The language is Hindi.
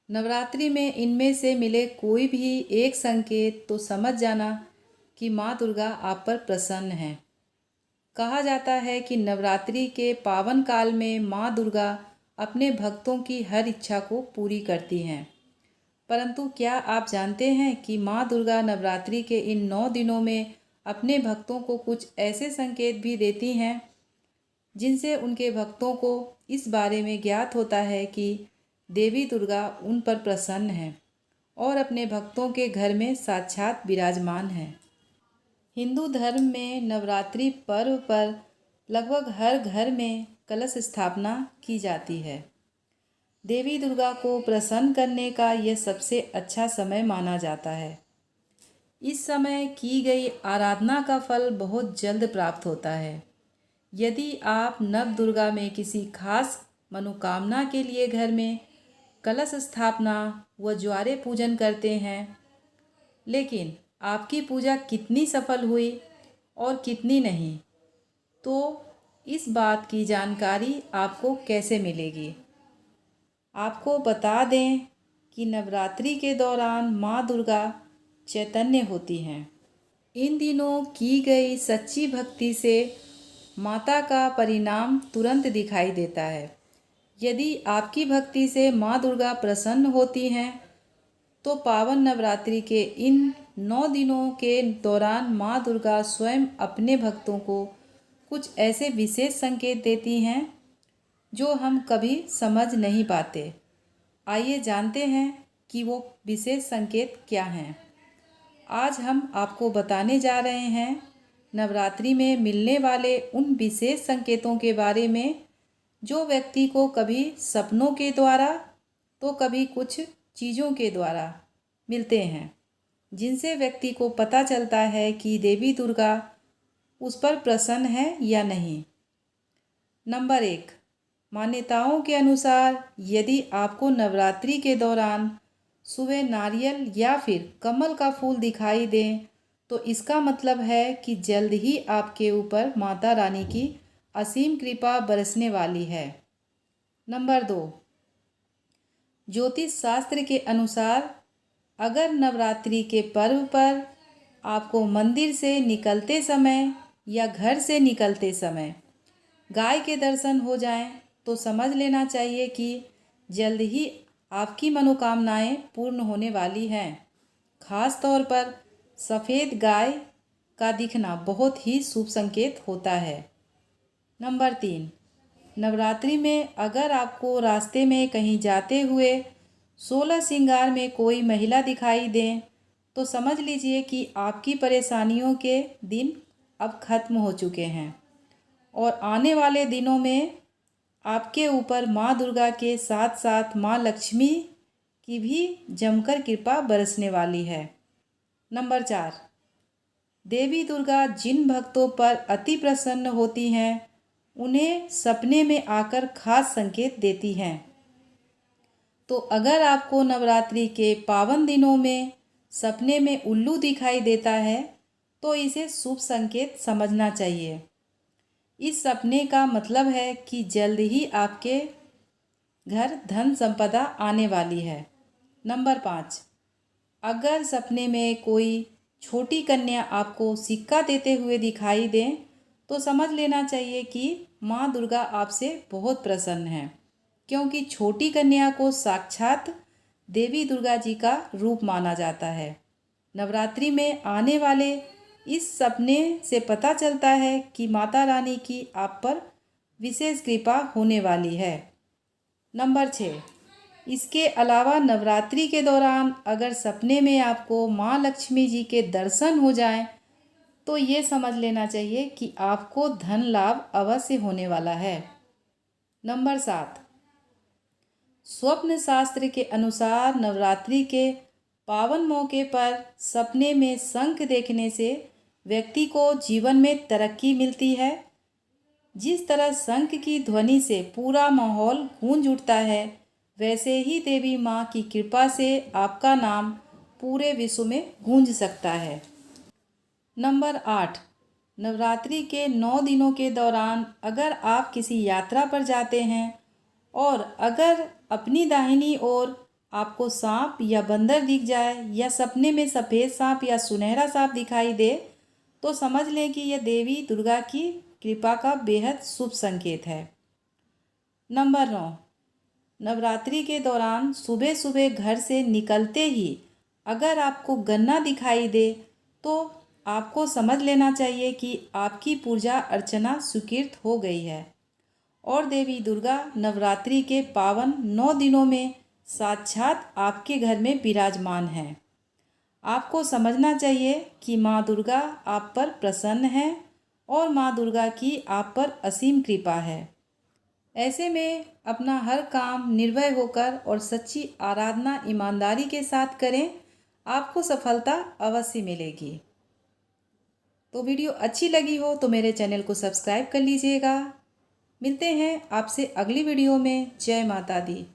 नवरात्रि में इनमें से मिले कोई भी एक संकेत तो समझ जाना कि माँ दुर्गा आप पर प्रसन्न हैं। कहा जाता है कि नवरात्रि के पावन काल में माँ दुर्गा अपने भक्तों की हर इच्छा को पूरी करती हैं। परंतु क्या आप जानते हैं कि माँ दुर्गा नवरात्रि के इन 9 दिनों में अपने भक्तों को कुछ ऐसे संकेत भी देती हैं जिनसे उनके भक्तों को इस बारे में ज्ञात होता है कि देवी दुर्गा उन पर प्रसन्न हैं और अपने भक्तों के घर में साक्षात विराजमान हैं। हिंदू धर्म में नवरात्रि पर्व पर लगभग हर घर में कलश स्थापना की जाती है। देवी दुर्गा को प्रसन्न करने का यह सबसे अच्छा समय माना जाता है। इस समय की गई आराधना का फल बहुत जल्द प्राप्त होता है। यदि आप नव दुर्गा में किसी खास मनोकामना के लिए घर में कलश स्थापना व ज्वारे पूजन करते हैं, लेकिन आपकी पूजा कितनी सफल हुई और कितनी नहीं, तो इस बात की जानकारी आपको कैसे मिलेगी? आपको बता दें कि नवरात्रि के दौरान माँ दुर्गा चैतन्य होती हैं। इन दिनों की गई सच्ची भक्ति से माता का परिणाम तुरंत दिखाई देता है। यदि आपकी भक्ति से माँ दुर्गा प्रसन्न होती हैं तो पावन नवरात्रि के इन 9 दिनों के दौरान माँ दुर्गा स्वयं अपने भक्तों को कुछ ऐसे विशेष संकेत देती हैं जो हम कभी समझ नहीं पाते। आइए जानते हैं कि वो विशेष संकेत क्या हैं। आज हम आपको बताने जा रहे हैं नवरात्रि में मिलने वाले उन विशेष संकेतों के बारे में जो व्यक्ति को कभी सपनों के द्वारा तो कभी कुछ चीज़ों के द्वारा मिलते हैं, जिनसे व्यक्ति को पता चलता है कि देवी दुर्गा उस पर प्रसन्न है या नहीं। नंबर 1, मान्यताओं के अनुसार यदि आपको नवरात्रि के दौरान सुबह नारियल या फिर कमल का फूल दिखाई दें तो इसका मतलब है कि जल्द ही आपके ऊपर माता रानी की असीम कृपा बरसने वाली है। नंबर 2, ज्योतिष शास्त्र के अनुसार अगर नवरात्रि के पर्व पर आपको मंदिर से निकलते समय या घर से निकलते समय गाय के दर्शन हो जाएं तो समझ लेना चाहिए कि जल्द ही आपकी मनोकामनाएं पूर्ण होने वाली हैं। खास तौर पर सफ़ेद गाय का दिखना बहुत ही शुभ संकेत होता है। नंबर 3, नवरात्रि में अगर आपको रास्ते में कहीं जाते हुए 16 श्रृंगार में कोई महिला दिखाई दें तो समझ लीजिए कि आपकी परेशानियों के दिन अब खत्म हो चुके हैं और आने वाले दिनों में आपके ऊपर माँ दुर्गा के साथ साथ माँ लक्ष्मी की भी जमकर कृपा बरसने वाली है। नंबर 4, देवी दुर्गा जिन भक्तों पर अति प्रसन्न होती हैं उन्हें सपने में आकर खास संकेत देती हैं। तो अगर आपको नवरात्रि के पावन दिनों में सपने में उल्लू दिखाई देता है तो इसे शुभ संकेत समझना चाहिए। इस सपने का मतलब है कि जल्द ही आपके घर धन संपदा आने वाली है। नंबर 5, अगर सपने में कोई छोटी कन्या आपको सिक्का देते हुए दिखाई दें तो समझ लेना चाहिए कि माँ दुर्गा आपसे बहुत प्रसन्न हैं, क्योंकि छोटी कन्या को साक्षात देवी दुर्गा जी का रूप माना जाता है। नवरात्रि में आने वाले इस सपने से पता चलता है कि माता रानी की आप पर विशेष कृपा होने वाली है। नंबर 6, इसके अलावा नवरात्रि के दौरान अगर सपने में आपको माँ लक्ष्मी जी के दर्शन हो जाएं तो ये समझ लेना चाहिए कि आपको धन लाभ अवश्य होने वाला है। नंबर 7, स्वप्न शास्त्र के अनुसार नवरात्रि के पावन मौके पर सपने में शंख देखने से व्यक्ति को जीवन में तरक्की मिलती है। जिस तरह शंख की ध्वनि से पूरा माहौल गूंज उठता है, वैसे ही देवी माँ की कृपा से आपका नाम पूरे विश्व में गूंज सकता है। नंबर 8, नवरात्रि के 9 दिनों के दौरान अगर आप किसी यात्रा पर जाते हैं और अगर अपनी दाहिनी ओर आपको सांप या बंदर दिख जाए या सपने में सफ़ेद सांप या सुनहरा सांप दिखाई दे तो समझ लें कि यह देवी दुर्गा की कृपा का बेहद शुभ संकेत है। नंबर 9, नवरात्रि के दौरान सुबह सुबह घर से निकलते ही अगर आपको गन्ना दिखाई दे तो आपको समझ लेना चाहिए कि आपकी पूजा अर्चना स्वीकृत हो गई है और देवी दुर्गा नवरात्रि के पावन 9 दिनों में साक्षात आपके घर में विराजमान है। आपको समझना चाहिए कि माँ दुर्गा आप पर प्रसन्न है और माँ दुर्गा की आप पर असीम कृपा है। ऐसे में अपना हर काम निर्भय होकर और सच्ची आराधना ईमानदारी के साथ करें, आपको सफलता अवश्य मिलेगी। तो वीडियो अच्छी लगी हो तो मेरे चैनल को सब्सक्राइब कर लीजिएगा। मिलते हैं आपसे अगली वीडियो में। जय माता दी।